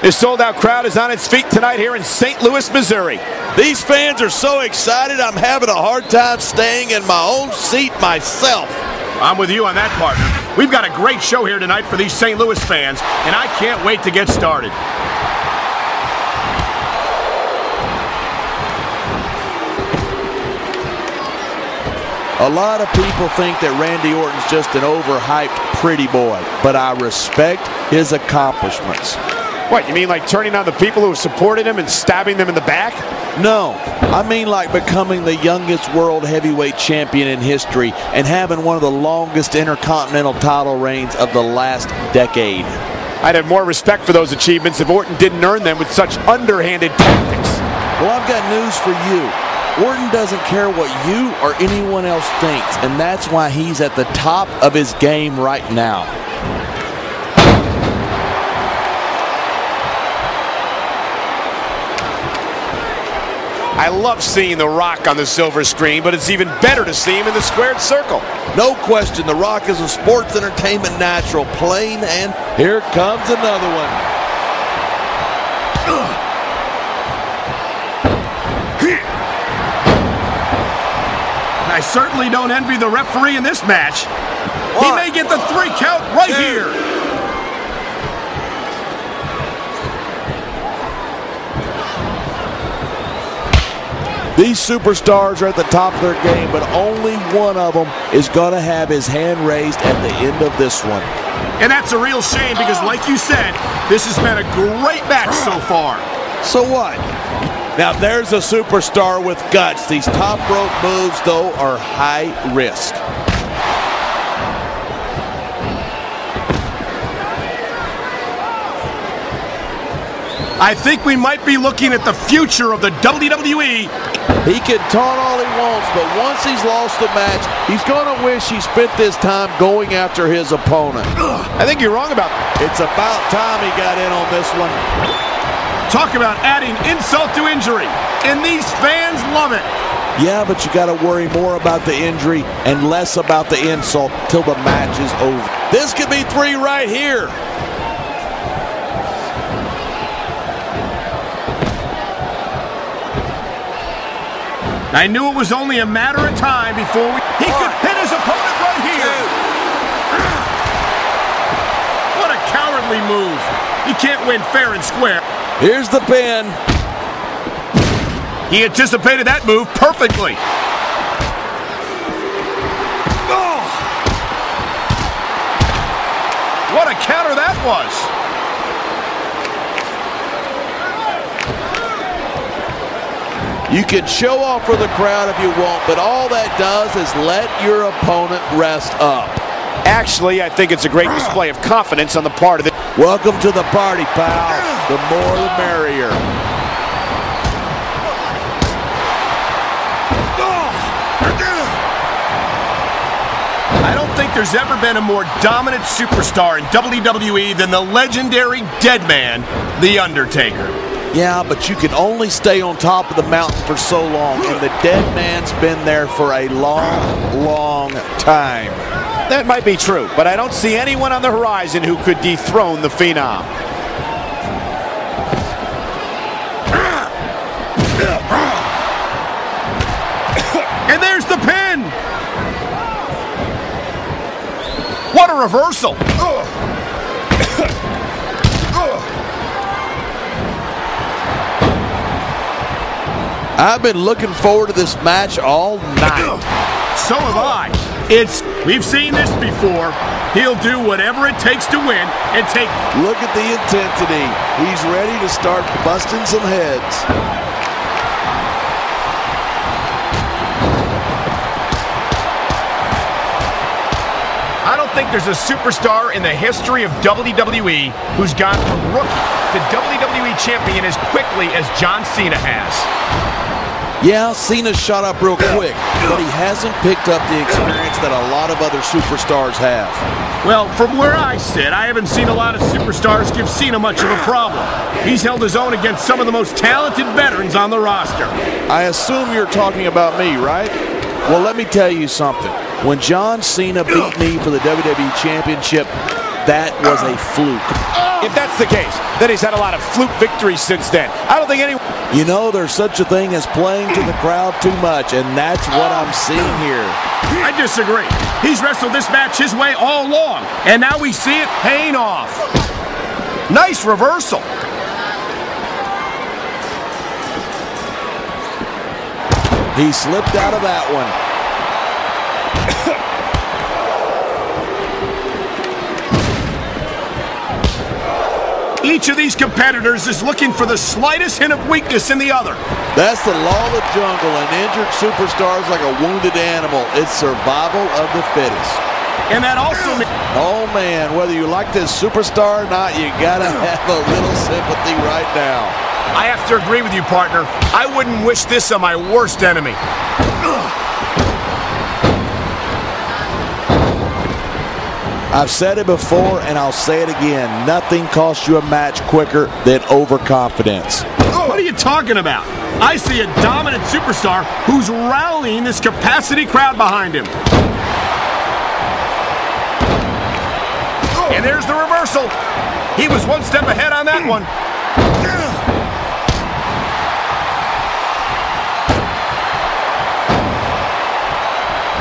This sold-out crowd is on its feet tonight here in St. Louis, Missouri. These fans are so excited, I'm having a hard time staying in my own seat myself. I'm with you on that, partner. We've got a great show here tonight for these St. Louis fans, and I can't wait to get started. A lot of people think that Randy Orton's just an overhyped pretty boy, but I respect his accomplishments. What, you mean like turning on the people who have supported him and stabbing them in the back? No, I mean like becoming the youngest world heavyweight champion in history and having one of the longest intercontinental title reigns of the last decade. I'd have more respect for those achievements if Orton didn't earn them with such underhanded tactics. Well, I've got news for you. Orton doesn't care what you or anyone else thinks, and that's why he's at the top of his game right now. I love seeing The Rock on the silver screen, but it's even better to see him in the squared circle. No question, The Rock is a sports entertainment natural, plain, and here comes another one. I certainly don't envy the referee in this match. What? He may get the 3 count right here. These superstars are at the top of their game, but only one of them is going to have his hand raised at the end of this one. And that's a real shame because, like you said, this has been a great match so far. So what? Now there's a superstar with guts. These top rope moves, though, are high risk. I think we might be looking at the future of the WWE. He can taunt all he wants, but once he's lost the match, he's going to wish he spent this time going after his opponent. I think you're wrong about that. It's about time he got in on this one. Talk about adding insult to injury, and these fans love it. Yeah, but you got to worry more about the injury and less about the insult till the match is over. This could be 3 right here. I knew it was only a matter of time before he could hit his opponent right here. What a cowardly move. He can't win fair and square. Here's the pin. He anticipated that move perfectly. Oh! What a counter that was. You can show off for the crowd if you want, but all that does is let your opponent rest up. Actually, I think it's a great display of confidence on the part of the... Welcome to the party, pal. The more the merrier. I don't think there's ever been a more dominant superstar in WWE than the legendary dead man, The Undertaker. Yeah, but you can only stay on top of the mountain for so long, and the dead man's been there for a long, long time. That might be true, but I don't see anyone on the horizon who could dethrone the Phenom. And there's the pin! What a reversal! I've been looking forward to this match all night. So have I. We've seen this before. He'll do whatever it takes to win and take... Look at the intensity. He's ready to start busting some heads. I don't think there's a superstar in the history of WWE who's gone from rookie to WWE champion as quickly as John Cena has. Yeah, Cena shot up real quick, but he hasn't picked up the experience that a lot of other superstars have. Well, from where I sit, I haven't seen a lot of superstars give Cena much of a problem. He's held his own against some of the most talented veterans on the roster. I assume you're talking about me, right? Well, let me tell you something. When John Cena beat me for the WWE Championship, that was a fluke. If that's the case, then he's had a lot of fluke victories since then. I don't think anyone... You know, there's such a thing as playing to the crowd too much, and that's what I'm seeing here. I disagree. He's wrestled this match his way all along, and now we see it paying off. Nice reversal. He slipped out of that one. Each of these competitors is looking for the slightest hint of weakness in the other. That's the law of the jungle. An injured superstar is like a wounded animal. It's survival of the fittest. And that also means... Oh, man, whether you like this superstar or not, you got to have a little sympathy right now. I have to agree with you, partner. I wouldn't wish this on my worst enemy. I've said it before, and I'll say it again. Nothing costs you a match quicker than overconfidence. What are you talking about? I see a dominant superstar who's rallying this capacity crowd behind him. And there's the reversal. He was one step ahead on that one.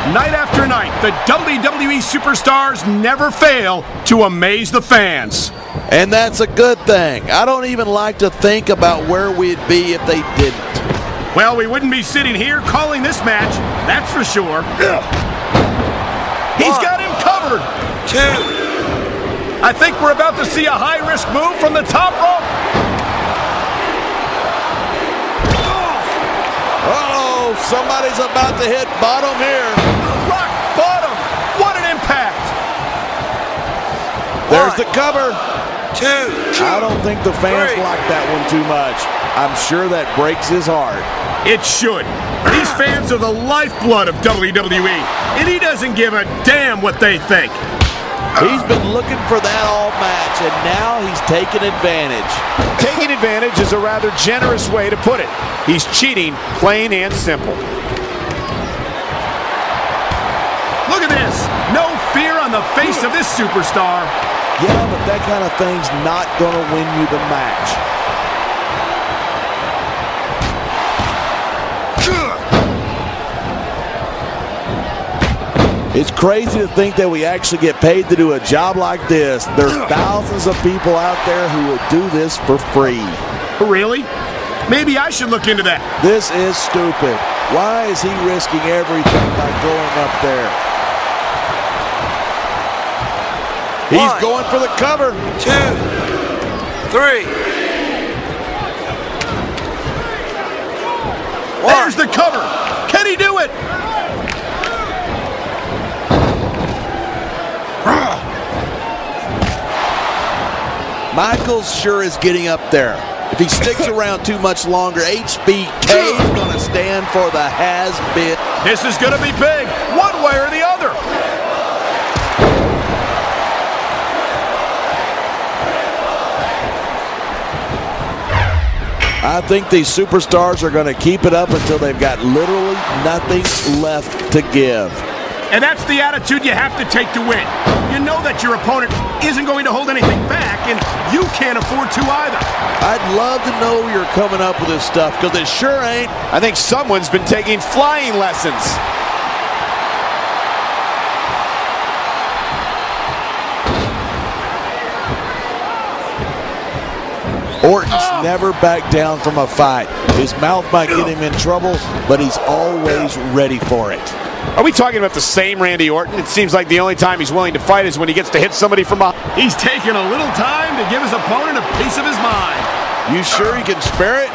Night after night, the WWE superstars never fail to amaze the fans. And that's a good thing. I don't even like to think about where we'd be if they didn't. Well, we wouldn't be sitting here calling this match, that's for sure. He's got him covered. 2. I think we're about to see a high-risk move from the top rope. Uh-oh, somebody's about to hit bottom here. Rock bottom. What an impact. There's the cover. 2. I don't think the fans like that one too much. I'm sure that breaks his heart. It should. These fans are the lifeblood of WWE, and he doesn't give a damn what they think. He's been looking for that all match, and now he's taking advantage. Taking advantage is a rather generous way to put it. He's cheating, plain and simple. Look at this. No fear on the face of this superstar. Yeah, but that kind of thing's not going to win you the match. It's crazy to think that we actually get paid to do a job like this. There's thousands of people out there who would do this for free. Really? Maybe I should look into that. This is stupid. Why is he risking everything by going up there? He's going for the cover. 2, 3. There's the cover. Can he do it? Michaels sure is getting up there. If he sticks around too much longer, HBK is going to stand for the has-been. This is going to be big, one way or the other. I think these superstars are going to keep it up until they've got literally nothing left to give. And that's the attitude you have to take to win. You know that your opponent isn't going to hold anything back, and you can't afford to either. I'd love to know you're coming up with this stuff, because it sure ain't. I think someone's been taking flying lessons. Orton's never backed down from a fight. His mouth might get him in trouble, but he's always ready for it. Are we talking about the same Randy Orton? It seems like the only time he's willing to fight is when he gets to hit somebody from behind. He's taking a little time to give his opponent a piece of his mind. You sure he can spare it?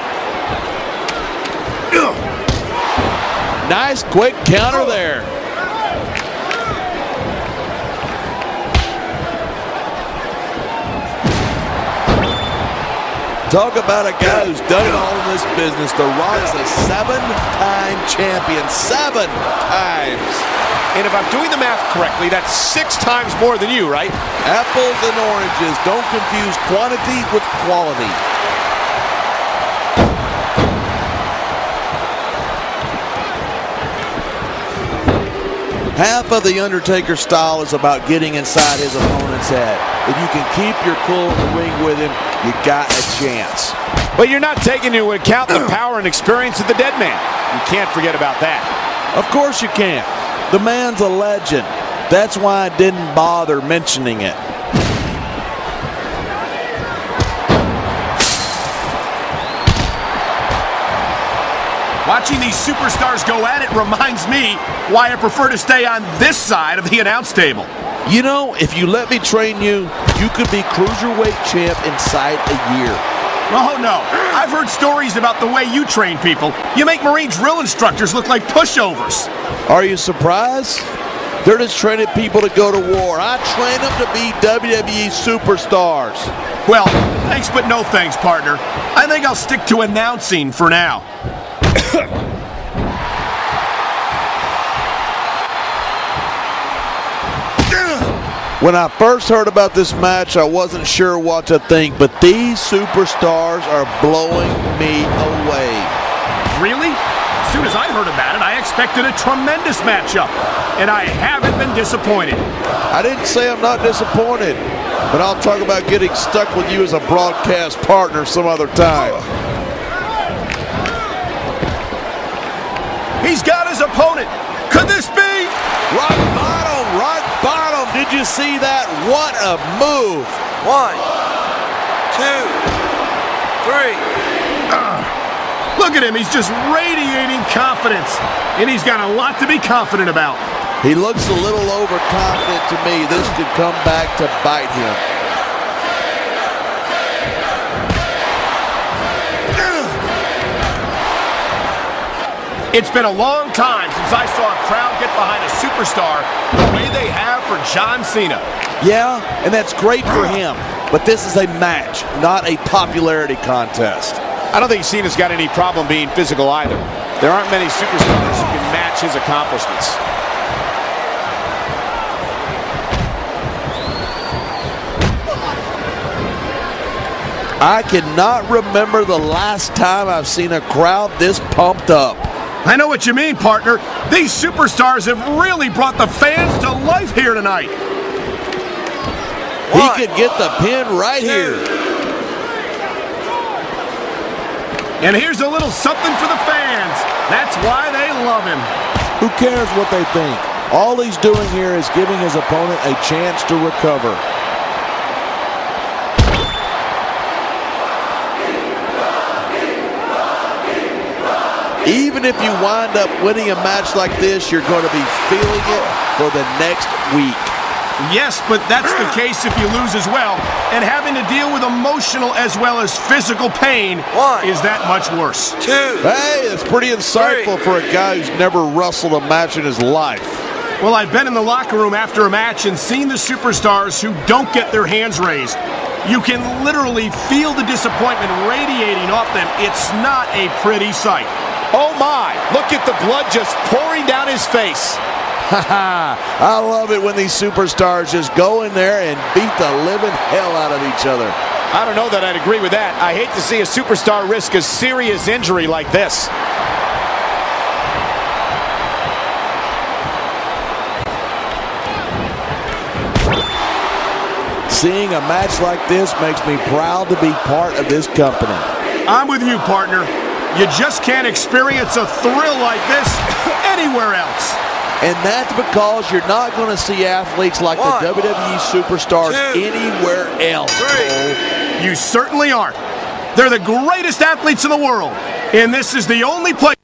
Nice quick counter there. Talk about a guy who's done it all in this business. The Rock's a 7-time champion. 7 times. And if I'm doing the math correctly, that's 6 times more than you, right? Apples and oranges. Don't confuse quantity with quality. Half of the Undertaker style is about getting inside his opponent's head. If you can keep your cool in the ring with him, you got a chance. But you're not taking into account the power and experience of the dead man. You can't forget about that. Of course you can't. The man's a legend. That's why I didn't bother mentioning it. Watching these superstars go at it reminds me why I prefer to stay on this side of the announce table. You know, if you let me train you, you could be Cruiserweight champ inside a year. Oh, no. I've heard stories about the way you train people. You make Marine drill instructors look like pushovers. Are you surprised? They're just training people to go to war. I train them to be WWE superstars. Well, thanks but no thanks, partner. I think I'll stick to announcing for now. When I first heard about this match, I wasn't sure what to think, but these superstars are blowing me away. Really? As soon as I heard about it, I expected a tremendous matchup, and I haven't been disappointed. I didn't say I'm not disappointed, but I'll talk about getting stuck with you as a broadcast partner some other time. He's got his opponent. Could this be? Rock bottom, rock bottom. Did you see that? What a move. 1, 2, 3. Look at him. He's just radiating confidence. And he's got a lot to be confident about. He looks a little overconfident to me. This could come back to bite him. It's been a long time since I saw a crowd get behind a superstar the way they have for John Cena. Yeah, and that's great for him. But this is a match, not a popularity contest. I don't think Cena's got any problem being physical either. There aren't many superstars who can match his accomplishments. I cannot remember the last time I've seen a crowd this pumped up. I know what you mean, partner. These superstars have really brought the fans to life here tonight. He could get the pin right here. And here's a little something for the fans. That's why they love him. Who cares what they think? All he's doing here is giving his opponent a chance to recover. Even if you wind up winning a match like this, you're going to be feeling it for the next week. Yes, but that's the case if you lose as well. And having to deal with emotional as well as physical pain is that much worse. 2. Hey, that's pretty insightful for a guy who's never wrestled a match in his life. Well, I've been in the locker room after a match and seen the superstars who don't get their hands raised. You can literally feel the disappointment radiating off them. It's not a pretty sight. Oh my, look at the blood just pouring down his face. I love it when these superstars just go in there and beat the living hell out of each other. I don't know that I'd agree with that. I hate to see a superstar risk a serious injury like this. Seeing a match like this makes me proud to be part of this company. I'm with you, partner. You just can't experience a thrill like this anywhere else. And that's because you're not going to see athletes like the WWE superstars anywhere else. 3. You certainly aren't. They're the greatest athletes in the world. And this is the only place